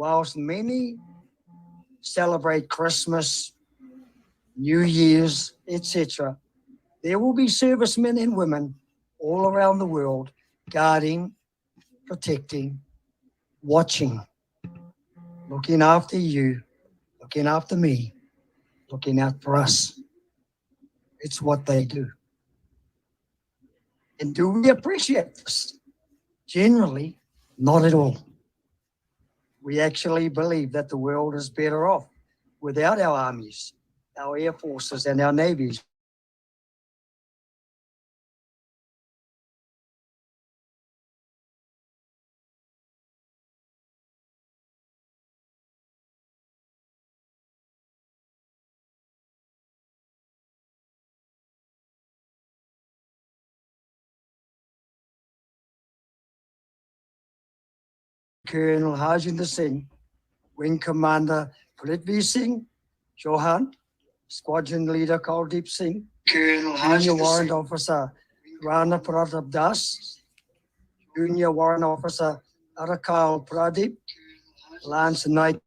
whilst many celebrate Christmas, New Year's, etc., there will be servicemen and women all around the world guarding, protecting, watching, looking after you, looking after me, looking out for us. It's what they do. And do we appreciate this? Generally, not at all. We actually believe that the world is better off without our armies, our air forces, and our navies. Colonel Harjinder Singh, Wing Commander Prithvi Singh Chauhan, Squadron Leader Kuldeep Singh, Junior Warrant Officer Rana Pratap Das, Junior Warrant Officer Arakal Pradeep, Lance Knight.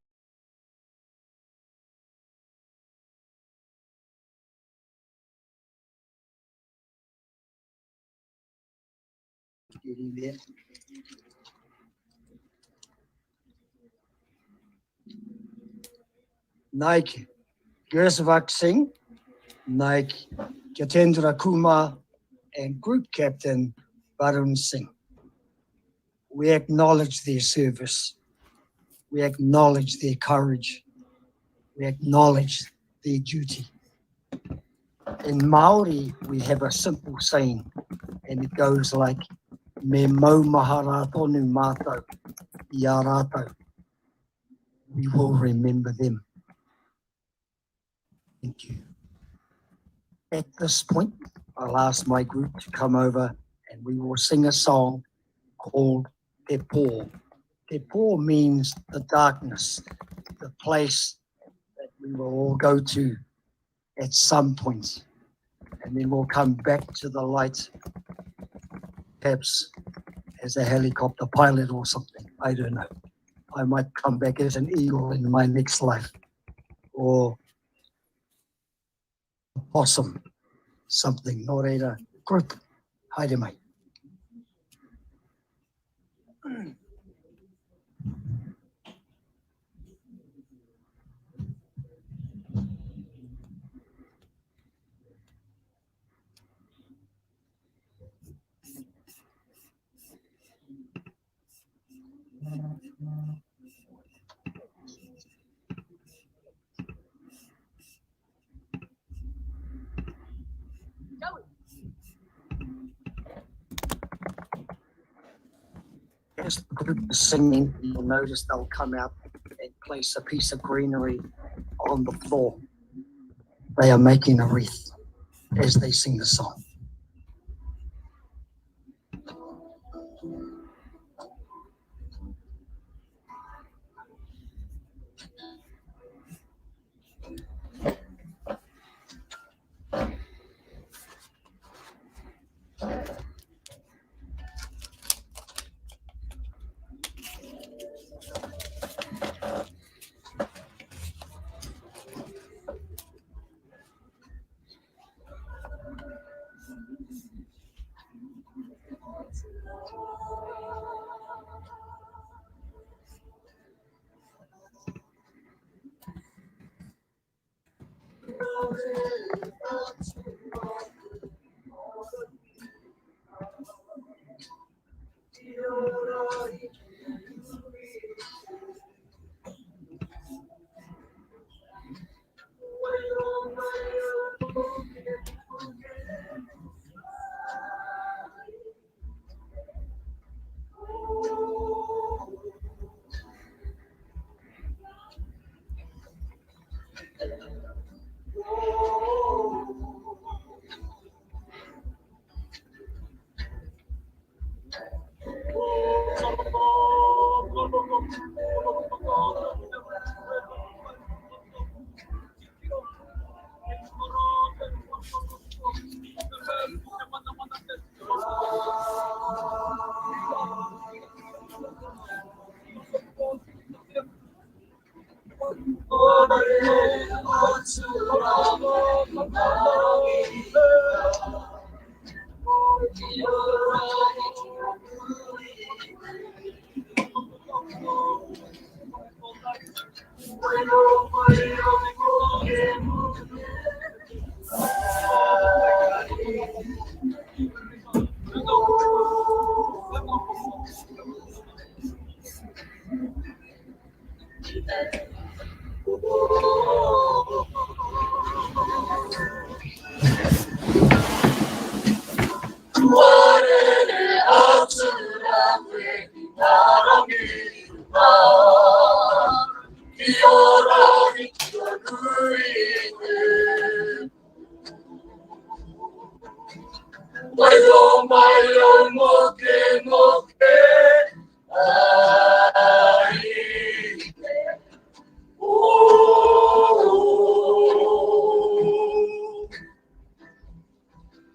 Getting there. Naik Gursvak Singh, Naik Jatendra Kumar, and Group Captain Varun Singh. We acknowledge their service. We acknowledge their courage. We acknowledge their duty. In Maori, we have a simple saying, and it goes like, Me mau mahara tonu mātou I a rātou. We will remember them. Thank you. At this point, I'll ask my group to come over and we will sing a song called Te Pō. Te Pō means the darkness, the place that we will all go to at some point. And then we'll come back to the light, perhaps as a helicopter pilot or something. I don't know. I might come back as an eagle in my next life, or a possum, something. Nō reira, group, haere mai. As the group is singing, you'll notice they'll come out and place a piece of greenery on the floor. They are making a wreath as they sing the song. moke moke ai oh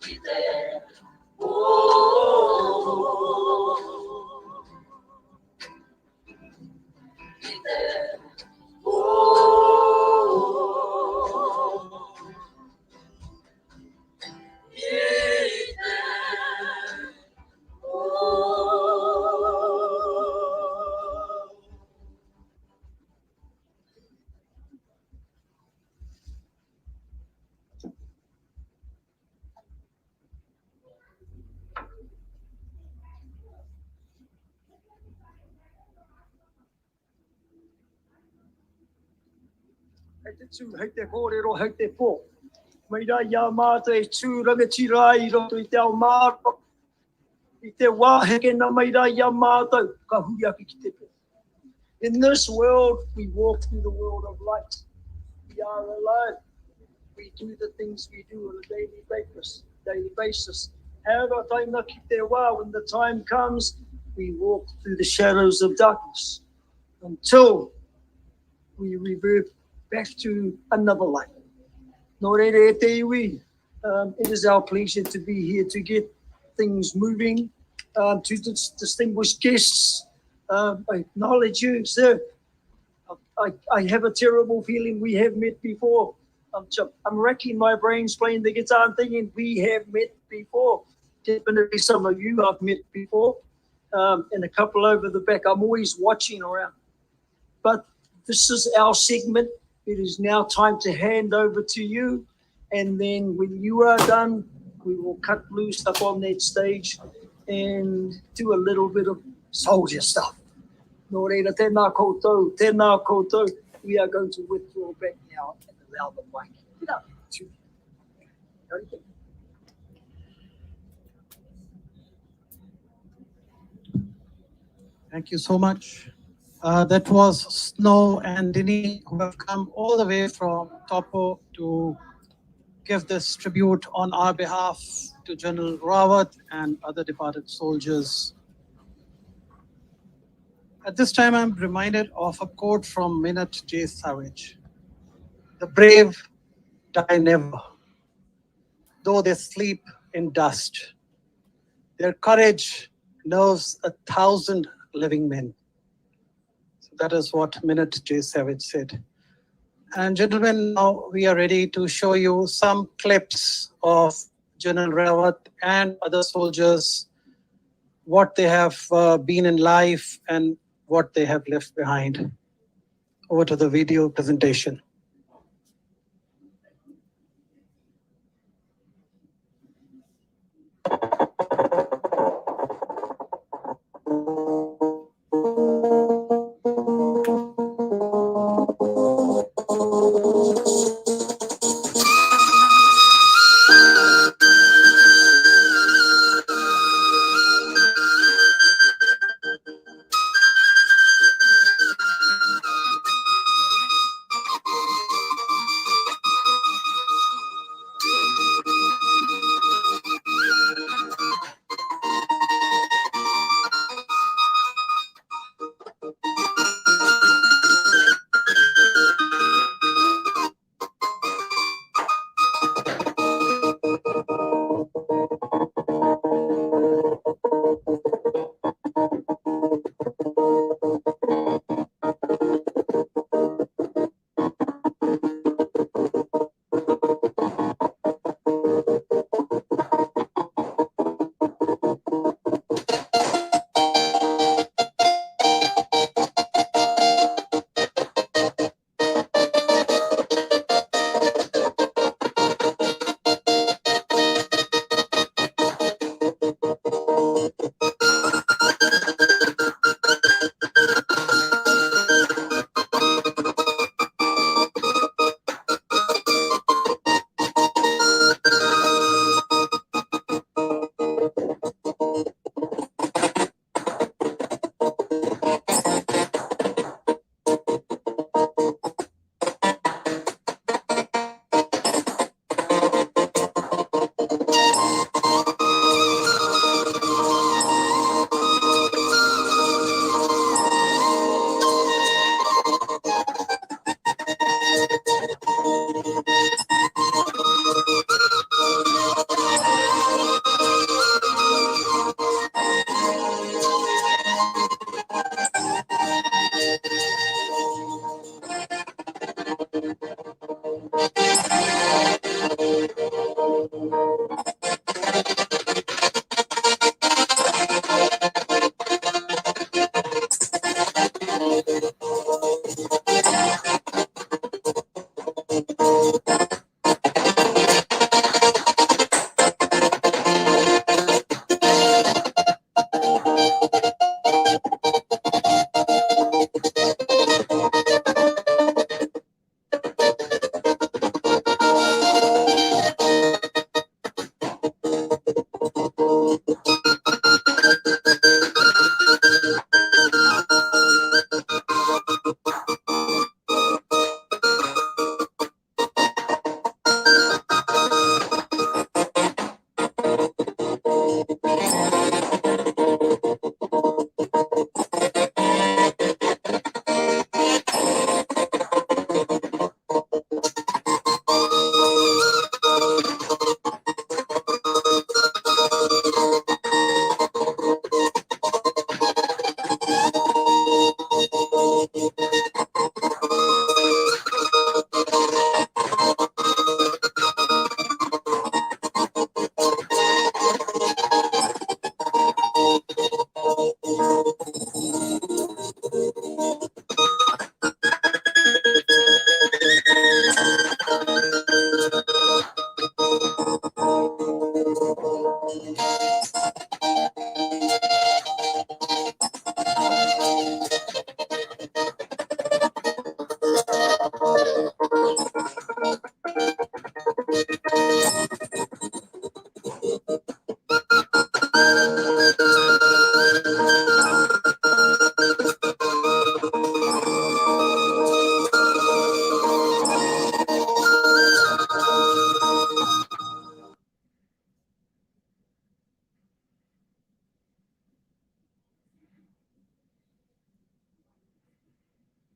ite oh ite Hei te tū, hei te kōrero, hei te pō. Mai rai ia mātou e tū rangatira i roto i te ao māro. I te wāheke na mai rai ia mātou, ka hui aki ki te pō. In this world, we walk through the world of light. We are alone. We do the things we do on a daily basis. However, taina ki te wā, when the time comes, we walk through the shadows of darkness until we revert back to another life. Nō reire e te iwi, it is our pleasure to be here to get things moving, to distinguished guests. I acknowledge you, sir. I have a terrible feeling we have met before. I'm racking my brains playing the guitar and thinking we have met before. Definitely some of you I've met before, and a couple over the back. I'm always watching around. But this is our segment. It is now time to hand over to you. And then when you are done, we will cut loose up on that stage and do a little bit of soldier stuff. Nō reira, tēnā koutou, tēnā koutou. We are going to withdraw back now and allow the mic. Get up. Thank you so much. That was Snow and Dini, who have come all the way from Topo to give this tribute on our behalf to General Rawat and other departed soldiers. At this time, I'm reminded of a quote from Minute J. Savage. The brave die never, though they sleep in dust. Their courage knows 1,000 living men. So that is what Minute J. Savage said. And gentlemen, now we are ready to show you some clips of General Rawat and other soldiers, what they have been in life and what they have left behind. Over to the video presentation.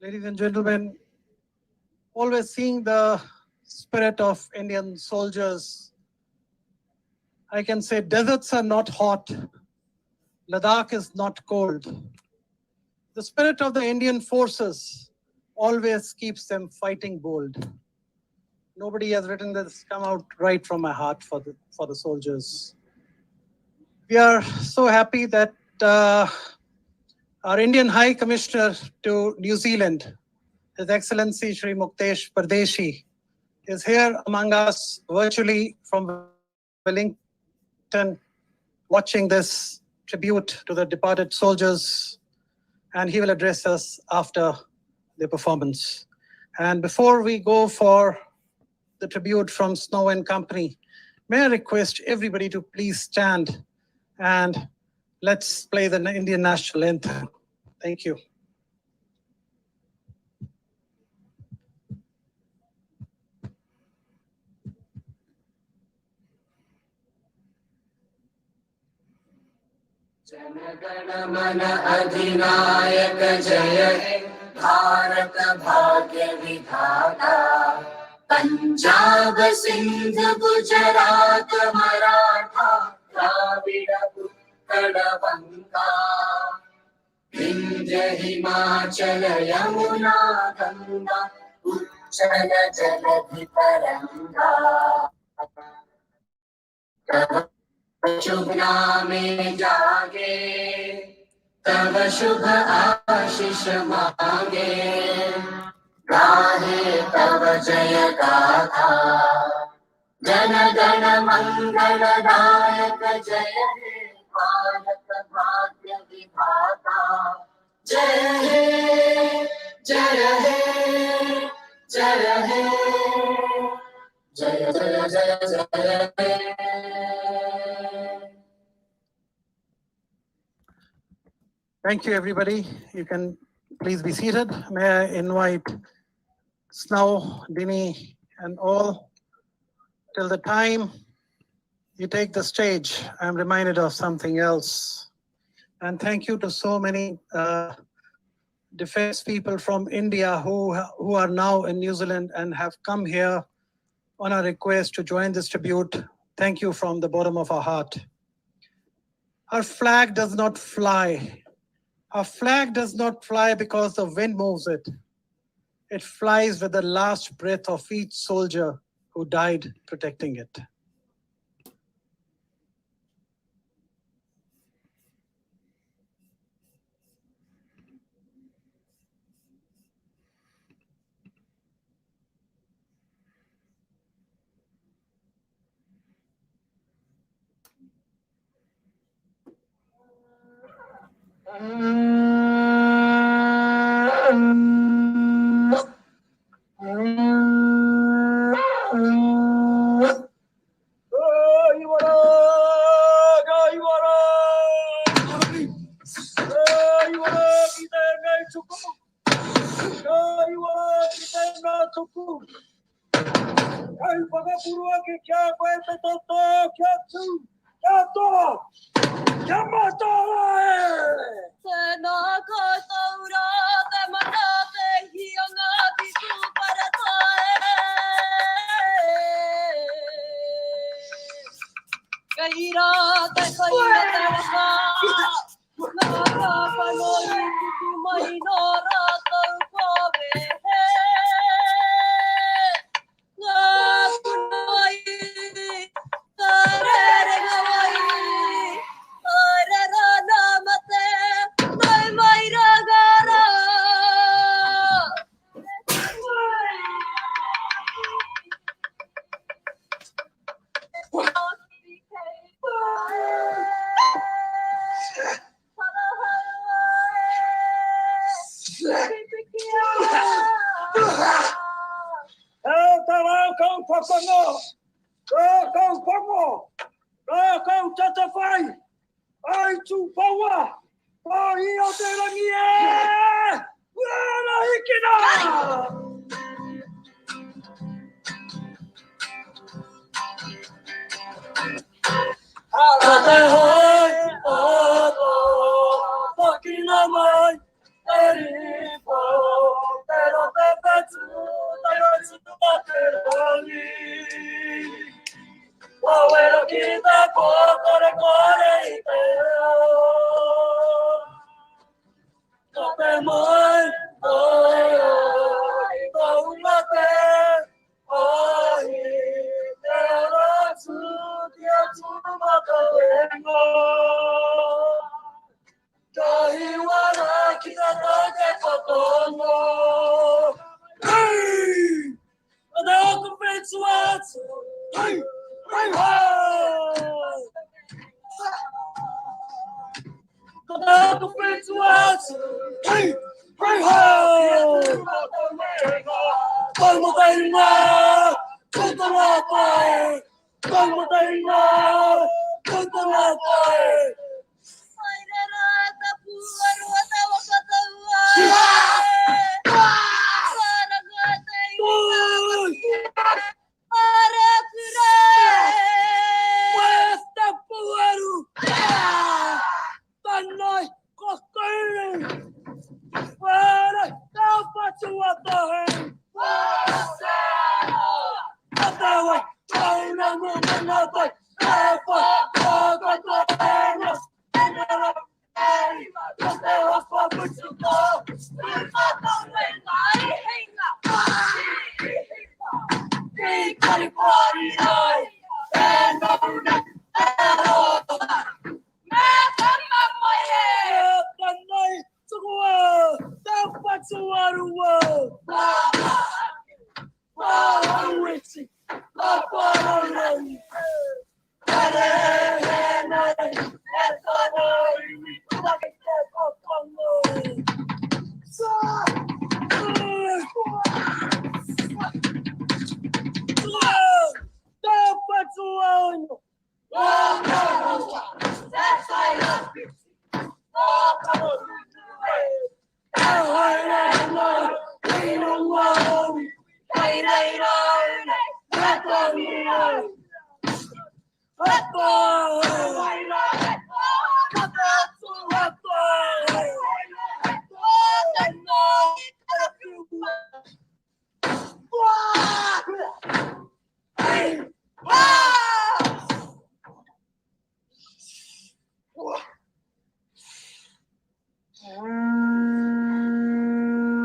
Ladies and gentlemen, always seeing the spirit of Indian soldiers, I can say deserts are not hot, Ladakh is not cold. The spirit of the Indian forces always keeps them fighting bold. Nobody has written this, come out right from my heart for the soldiers. We are so happy that our Indian High Commissioner to New Zealand, His Excellency Shri Muktesh Pardeshi, is here among us virtually from Wellington, watching this tribute to the departed soldiers, and he will address us after the performance. And before we go for the tribute from Snow and Company, may I request everybody to please stand and let's play the Indian national anthem. Thank you. जनगण मन अधिनायक जय हे भारत भाग्य विधाता पंजाब सिंध गुजरात मराठा द्राविड़ उत्कल बंगा विंध्य हिमाचल यमुना गंगा उच्चल जलधि तरंगा शुभ नामे जागे तब शुभ आशीष मांगे गाहे तब जय गाथा जन गण मंगल दायक जय हे भारत भाग्य विधाता जय हे जय हे जय हे जय जय जय जय हे। Thank you, everybody. You can please be seated. May I invite Snow, Dini, and all. Till the time you take the stage, I'm reminded of something else. And thank you to so many defense people from India who are now in New Zealand and have come here on a request to join this tribute. Thank you from the bottom of our heart. Our flag does not fly. Our flag does not fly because the wind moves it. It flies with the last breath of each soldier who died protecting it. Poero kita kore kore iteo. Kote moi oi oi mate oi tero tsu dia tsu mata vengo. Kahiwara kita toke kotono. Hey! Ada aku pensuatsu. Hey! Hey! Ada aku pensuatsu. Hey! Hey! Como tengo, como mate. Como tengo, como mate.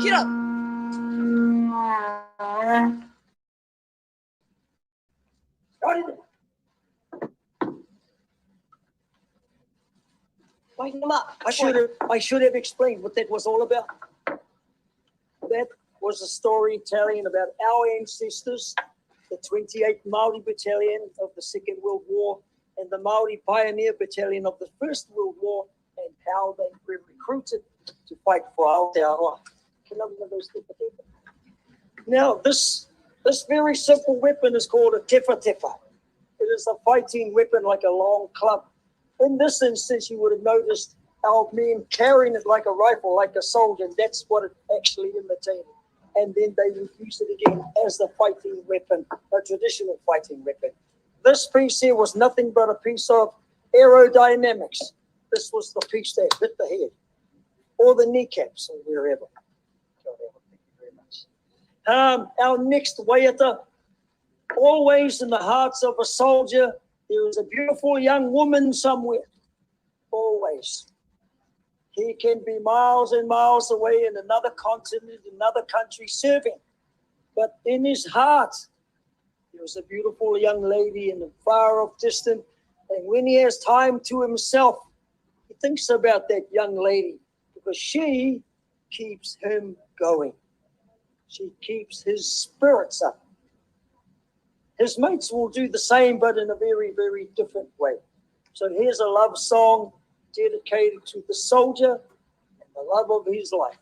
Get up. Wake them up. I should have explained what that was all about. That was a story telling about our ancestors, the 28th Maori Battalion of the Second World War and the Maori Pioneer Battalion of the First World War, and how they were recruited to fight for Aotearoa. Now, this very simple weapon is called a tefa tefa. It is a fighting weapon like a long club. In this instance, you would have noticed our men carrying it like a rifle, like a soldier, and that's what it actually imitated. And then they would use it again as the fighting weapon, a traditional fighting weapon. This piece here was nothing but a piece of aerodynamics. This was the piece that hit the head, or the kneecaps, or wherever. Thank you very much. Our next waiata, always in the hearts of a soldier, there is a beautiful young woman somewhere. Always. He can be miles and miles away in another continent, another country serving. But in his heart, there is a beautiful young lady in the far off distance. And when he has time to himself, he thinks about that young lady because she keeps him going. She keeps his spirits up. His mates will do the same, but in a very, very different way. So here's a love song dedicated to the soldier and the love of his life.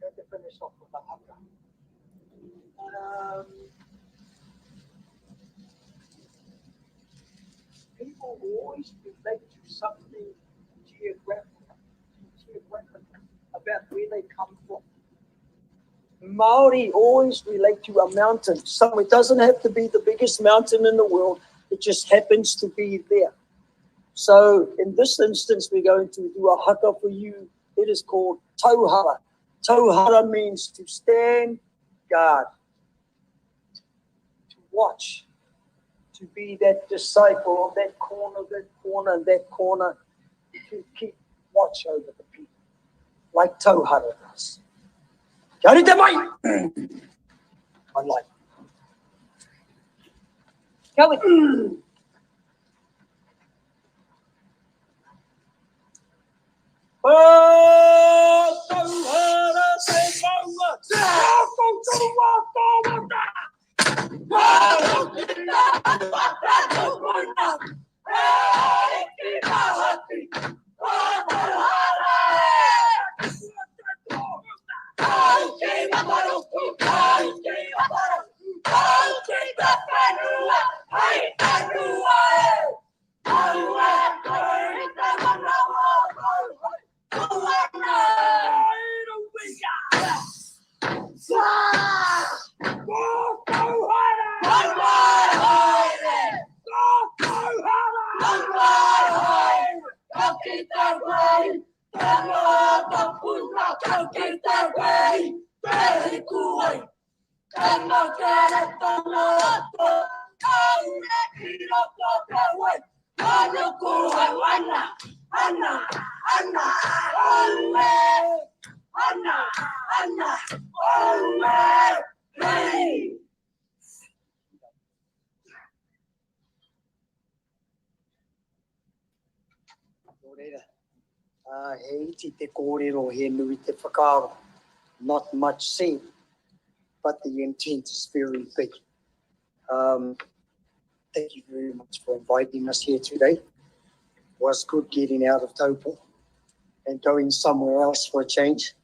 Going to finish off with the Haka. People always relate to something geographical about where they come from. Maori always relate to a mountain. So it doesn't have to be the biggest mountain in the world. It just happens to be there. So in this instance, we're going to do a haka for you. It is called tauhara. Tauhara means to stand guard, to watch, to be that disciple of that corner, to keep watch over the people, like tauhara does. Kia ora te mai! I like it. Kia ora. He iti te kōrero, he nui te whakaaro. Not much said, but the intent is very big. Thank you very much for inviting us here today. It was good getting out of Taupo and going somewhere else for a change.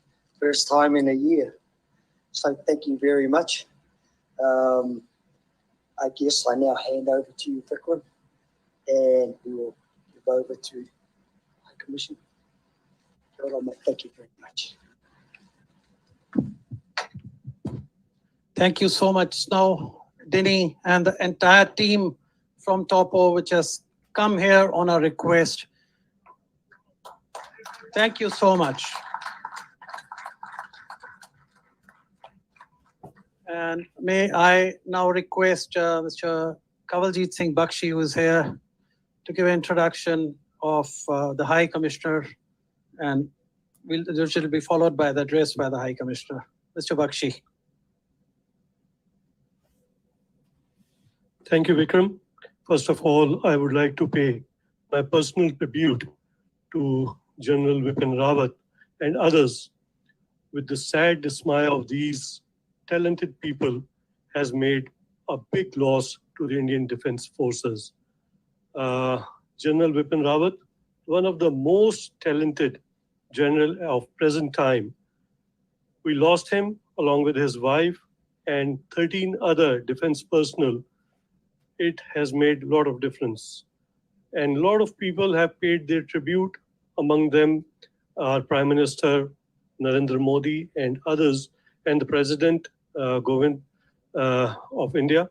First time in a year. So thank you very much. I guess I now hand over to you, Vikram, and we will give over to High Commissioner. Kia ora, mate. Thank you very much. Thank you so much. Now, Denny and the entire team from Topo, which has come here on a request. Thank you so much. And may I now request Mr. Kawaljit Singh Bakshi, who is here, to give an introduction of the High Commissioner, and which will be followed by the address by the High Commissioner. Mr. Bakshi. Thank you, Vikram. First of all, I would like to pay my personal tribute to General Vipin Rawat and others. With the sad dismay of these talented people has made a big loss to the Indian Defence Forces. General Vipin Rawat, one of the most talented general of present time. We lost him along with his wife and 13 other defense personnel. It has made a lot of difference. And a lot of people have paid their tribute, among them our Prime Minister Narendra Modi and others, and the President Govind of India,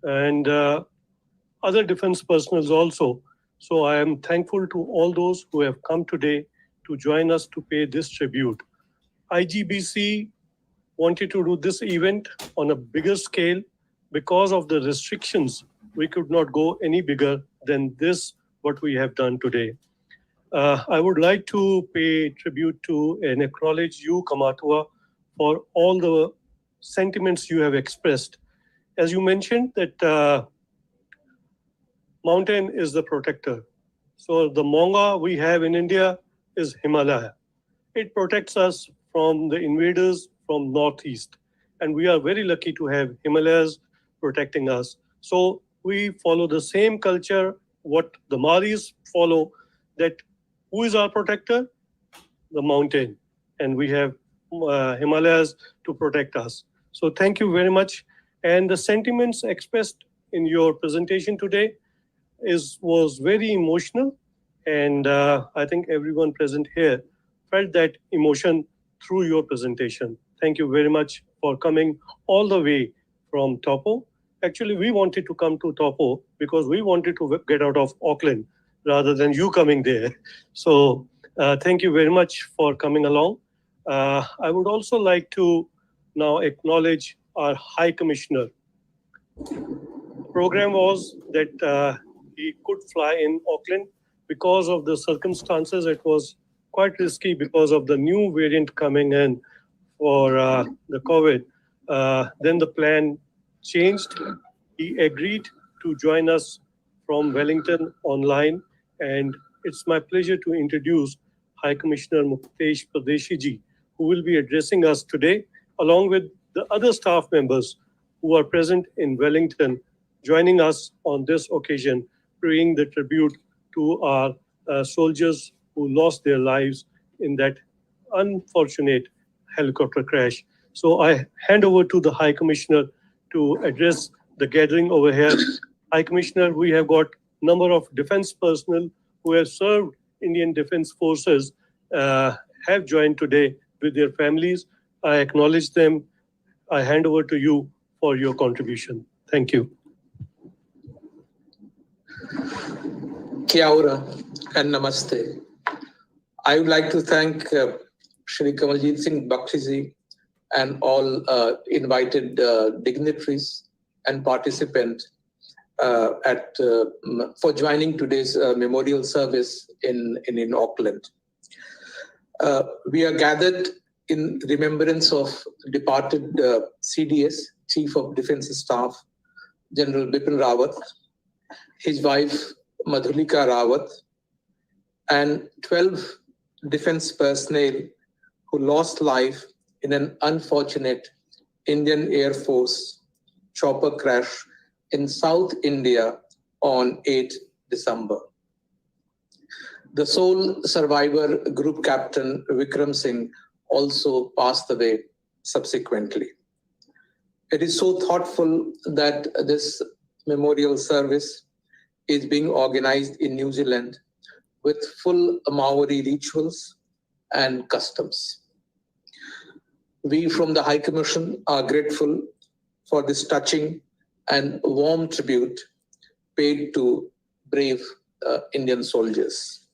and other defense personnel also. So I am thankful to all those who have come today to join us to pay this tribute. IGBC wanted to do this event on a bigger scale. Because of the restrictions, we could not go any bigger than this, what we have done today. I would like to pay tribute to and acknowledge you, Kamatua, for all the sentiments you have expressed. As you mentioned that mountain is the protector. So the Monga we have in India is Himalaya. It protects us from the invaders from northeast. And we are very lucky to have Himalayas protecting us. So we follow the same culture, what the Maoris follow, that who is our protector? The mountain. And we have Himalayas to protect us. So thank you very much. And the sentiments expressed in your presentation today was very emotional. And I think everyone present here felt that emotion through your presentation. Thank you very much for coming all the way from Topo. Actually, we wanted to come to Topo because we wanted to get out of Auckland rather than you coming there. So thank you very much for coming along. I would also like to now acknowledge our High Commissioner. The program was that he could fly in Auckland. Because of the circumstances, it was quite risky because of the new variant coming in for the COVID. Then the plan changed. He agreed to join us from Wellington online. And it's my pleasure to introduce High Commissioner Muktesh Pradeshiji, who will be addressing us today, along with the other staff members who are present in Wellington, joining us on this occasion, paying the tribute to our soldiers who lost their lives in that unfortunate helicopter crash. So I hand over to the High Commissioner to address the gathering over here. High Commissioner, we have got a number of defense personnel who have served Indian Defense Forces, have joined today with their families. I acknowledge them. I hand over to you for your contribution. Thank you. Kia ora and namaste. I would like to thank Shri Kawaljit Singh Bakshi and all invited dignitaries and participants for joining today's memorial service in Auckland. We are gathered in remembrance of departed CDS, Chief of Defence Staff, General Bipin Rawat, his wife Madhulika Rawat, and 12 defence personnel who lost life in an unfortunate Indian Air Force chopper crash in South India on 8 December. The sole survivor, Group Captain Vikram Singh, also passed away subsequently. It is so thoughtful that this memorial service is being organized in New Zealand with full Maori rituals and customs. We from the High Commission are grateful for this touching and warm tribute paid to brave Indian soldiers.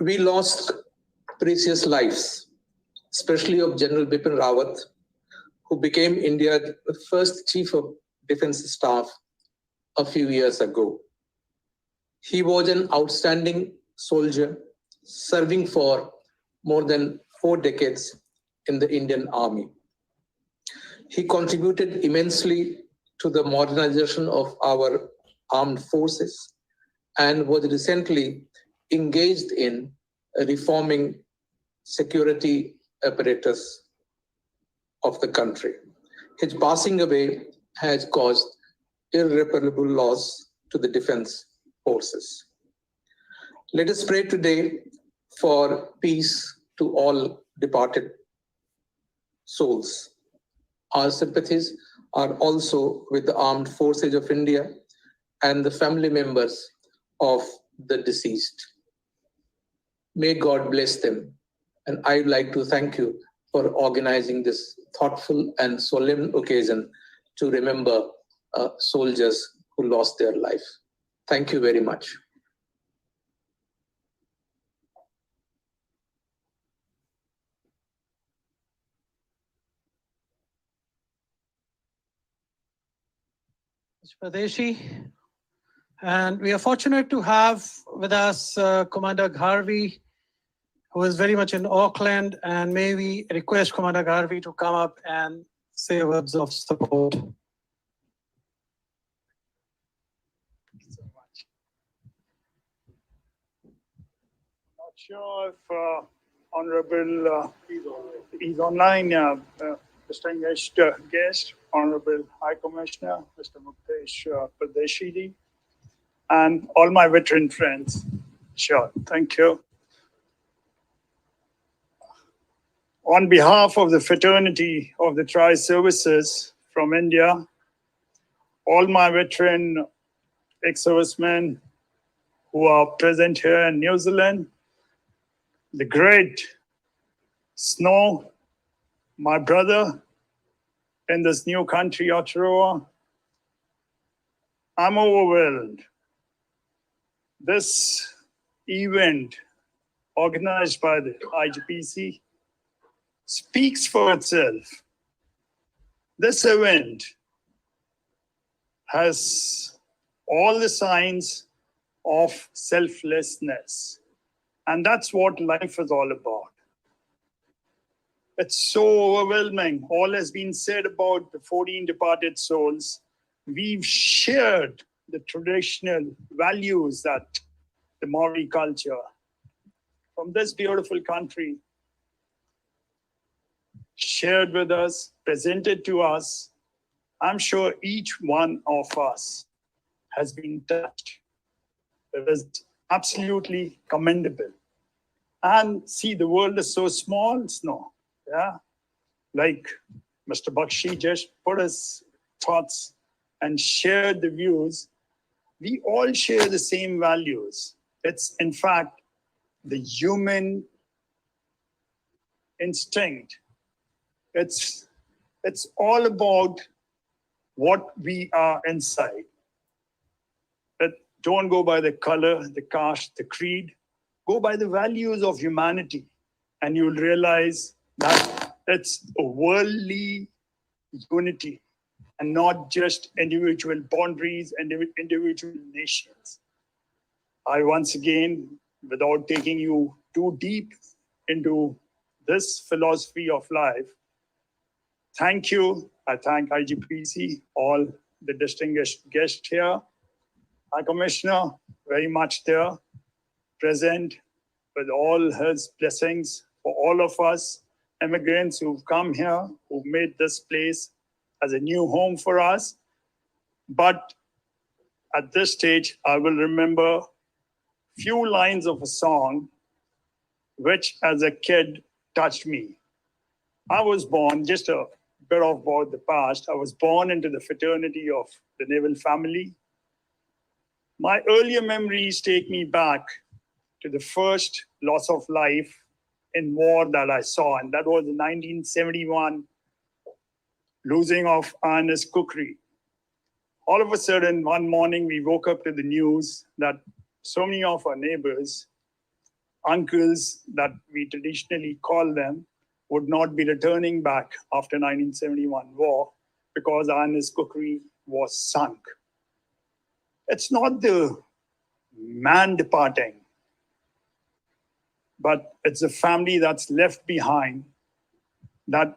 We lost precious lives, especially of General Bipin Rawat, who became India's first Chief of Defence Staff a few years ago. He was an outstanding soldier, serving for more than 4 decades in the Indian Army. He contributed immensely to the modernization of our armed forces and was recently engaged in reforming security apparatus of the country. His passing away has caused irreparable loss to the defense forces. Let us pray today for peace to all departed souls. Our sympathies are also with the Armed Forces of India and the family members of the deceased. May God bless them. And I'd like to thank you for organizing this thoughtful and solemn occasion to remember soldiers who lost their life. Thank you very much. Mr. Pradeshi, and we are fortunate to have with us Commander Gharvi, who is very much in Auckland, and may we request Commander Gharvi to come up and say words of support. Thank you so much. Not sure if Honorable is online, distinguished guest, Honorable High Commissioner, Mr. Muktesh Pradeshi, and all my veteran friends. Sure, thank you. On behalf of the fraternity of the Tri-Services from India, all my veteran ex-servicemen who are present here in New Zealand, the great Snow, my brother in this new country, Aotearoa, I'm overwhelmed. This event organized by the IGPC speaks for itself. This event has all the signs of selflessness. And that's what life is all about. It's so overwhelming. All has been said about the 14 departed souls. We've shared the traditional values that the Maori culture from this beautiful country shared with us, presented to us. I'm sure each one of us has been touched. It is absolutely commendable. And see, the world is so small, Snow. Yeah, like Mr. Bakshi just put his thoughts and shared the views. We all share the same values. It's in fact the human instinct. It's all about what we are inside. But don't go by the color, the caste, the creed. Go by the values of humanity, and you'll realize that it's a worldly unity and not just individual boundaries and individual nations. I once again, without taking you too deep into this philosophy of life, thank you. I thank IGPC, all the distinguished guests here. High Commissioner, very much there, present with all his blessings for all of us immigrants who've come here, who've made this place as a new home for us. But at this stage, I will remember few lines of a song which as a kid touched me. I was born, just a bit of about the past, I was born into the fraternity of the naval family. My earlier memories take me back to the first loss of life in war that I saw, and that was the 1971 losing of Ernest Kukri. All of a sudden, one morning, we woke up to the news that so many of our neighbors, uncles that we traditionally call them, would not be returning back after 1971 war because Ernest Kukri was sunk. It's not the man departing, but it's a family that's left behind that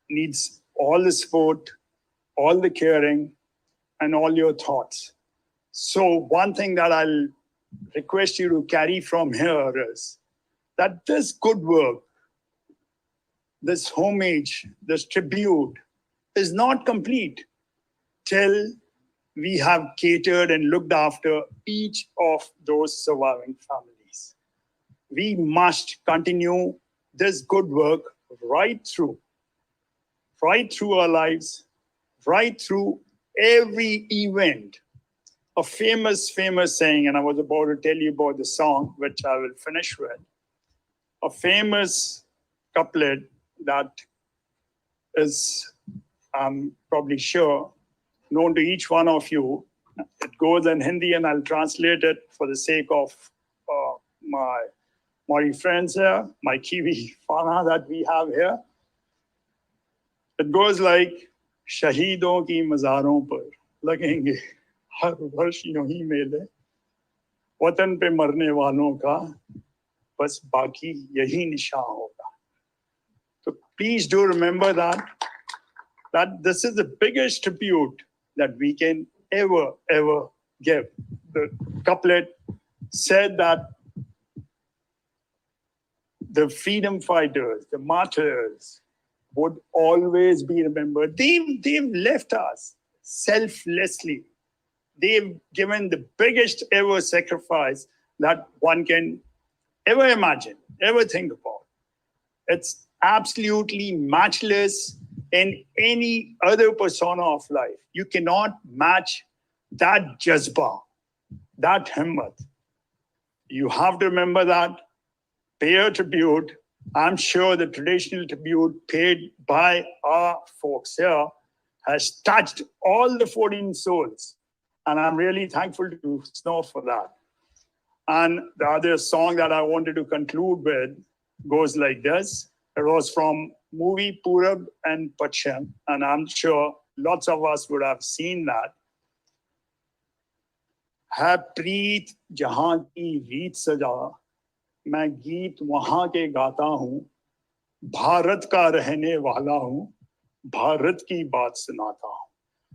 needs all the support, all the caring, and all your thoughts. So one thing that I'll request you to carry from here is that this good work, this homage, this tribute is not complete till we have catered and looked after each of those surviving families. We must continue this good work right through our lives, right through every event. A famous saying, and I was about to tell you about the song, which I will finish with. A famous couplet that is, I'm probably sure, known to each one of you. It goes in Hindi, and I'll translate it for the sake of my Maori friends here, my Kiwi whānau that we have here. It goes like, शहीदों की मज़ारों पर लगेंगे हर वर्ष यूं ही मेले, वतन पे मरने वालों का बस बाकी यही निशान होगा. So please do remember that this is the biggest tribute that we can ever give. The couplet said that the freedom fighters, the martyrs, would always be remembered. They've left us selflessly. They've given the biggest ever sacrifice that one can ever imagine, ever think about. It's absolutely matchless in any other persona of life. You cannot match that jazba, that himmat. You have to remember that, pay a tribute. I'm sure the traditional tribute paid by our folks here has touched all the 14 souls. And I'm really thankful to Snow for that. And the other song that I wanted to conclude with goes like this. It was from movie Purab and Pacham, and I'm sure lots of us would have seen that. है प्रीत जहां की रीत सजा, मैं गीत वहां के गाता हूं, भारत का रहने वाला हूं, भारत की बात सुनाता हूं.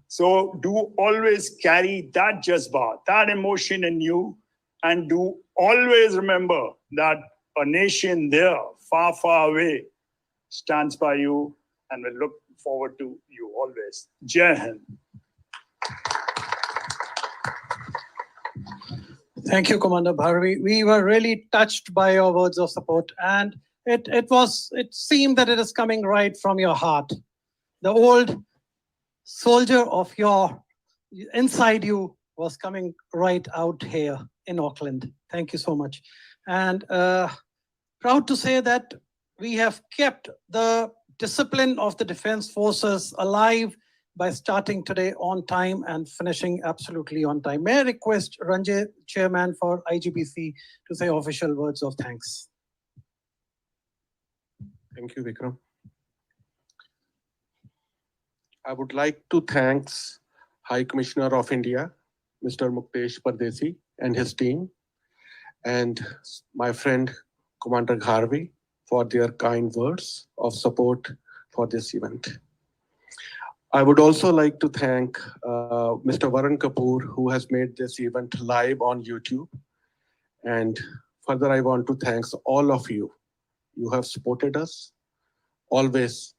So do always carry that jazba, that emotion in you, and do always remember that a nation there, far, far away, stands by you and will look forward to you always. Jai Hind. Thank you, Commander Bharvi. We were really touched by your words of support, and it seemed that it is coming right from your heart. The old soldier of your inside you was coming right out here in Auckland. Thank you so much. And proud to say that we have kept the discipline of the Defense Forces alive by starting today on time and finishing absolutely on time. May I request Ranjay, Chairman for IGBC, to say official words of thanks. Thank you, Vikram. I would like to thank High Commissioner of India, Mr. Muktesh Pardesi, and his team, and my friend Commander Bharvi for their kind words of support for this event. I would also like to thank Mr. Varun Kapoor, who has made this event live on YouTube. And further, I want to thank all of you. You have supported us always.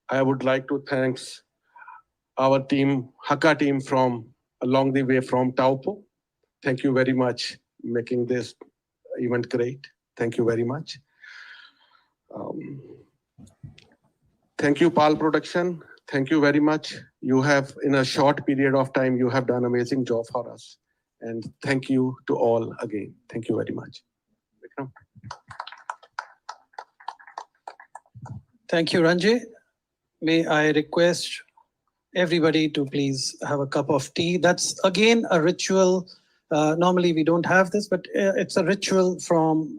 I would like to thank our team, Haka team from along the way from Taupo. Thank you very much making this event great. Thank you very much. Thank you, PAL Production. thank you very much. You have, in a short period of time, you have done amazing job for us. And thank you to all again. Thank you very much. Vikram. Thank you, Ranjay. May I request everybody to please have a cup of tea. That's again a ritual. Normally we don't have this, but it's a ritual from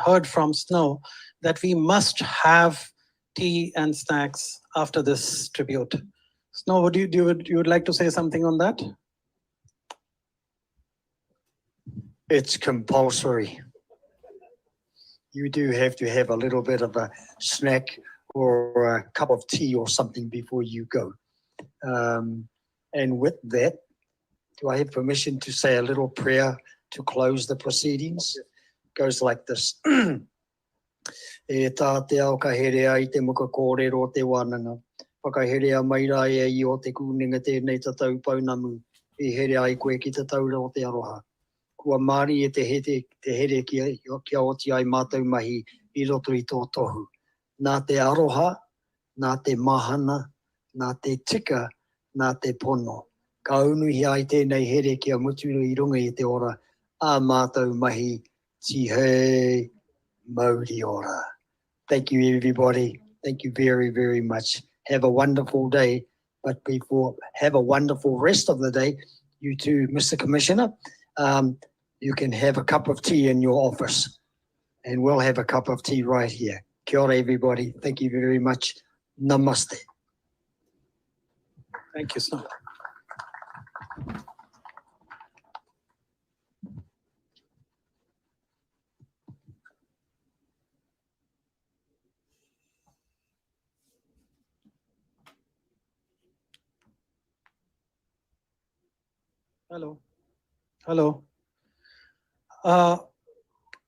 heard from Snow that we must have tea and snacks after this tribute. Snow, would you would like to say something on that? It's compulsory. You do have to have a little bit of a snack or a cup of tea or something before you go. And with that, do I have permission to say a little prayer to close the proceedings? It goes like this. E tā te ao ka herea I te muka kōrero te wānanga. Whakaherea mai rai e I o te kūninga tēnei tatau paunamu. E herea ai koe ki te taura o te aroha. Kua Māori e te here kia oti ai mātou mahi I roto I tō tohu. Nā te aroha, nā te mahana, nā te tika, nā te pono. Ka unuhi ai tēnei here kia muturu I runga I te ora. A mātou mahi, tihei, Maori ora. Thank you, everybody. Thank you very, very much. Have a wonderful day. But before, have a wonderful rest of the day. You too, Mr. Commissioner. You can have a cup of tea in your office. And we'll have a cup of tea right here. Kia ora, everybody. Thank you very much. Namaste. Thank you, Snow. Hello. Hello.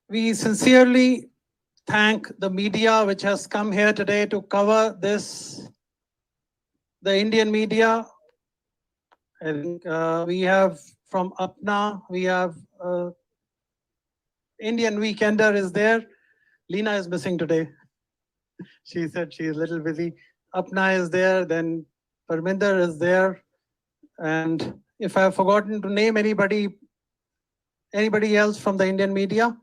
We sincerely thank the media which has come here today to cover this, the Indian media. I think we have from Apna, we have Indian Weekender is there. Leena is missing today. She said she is a little busy. Apna is there, then Parminder is there. And if I have forgotten to name anybody else from the Indian media?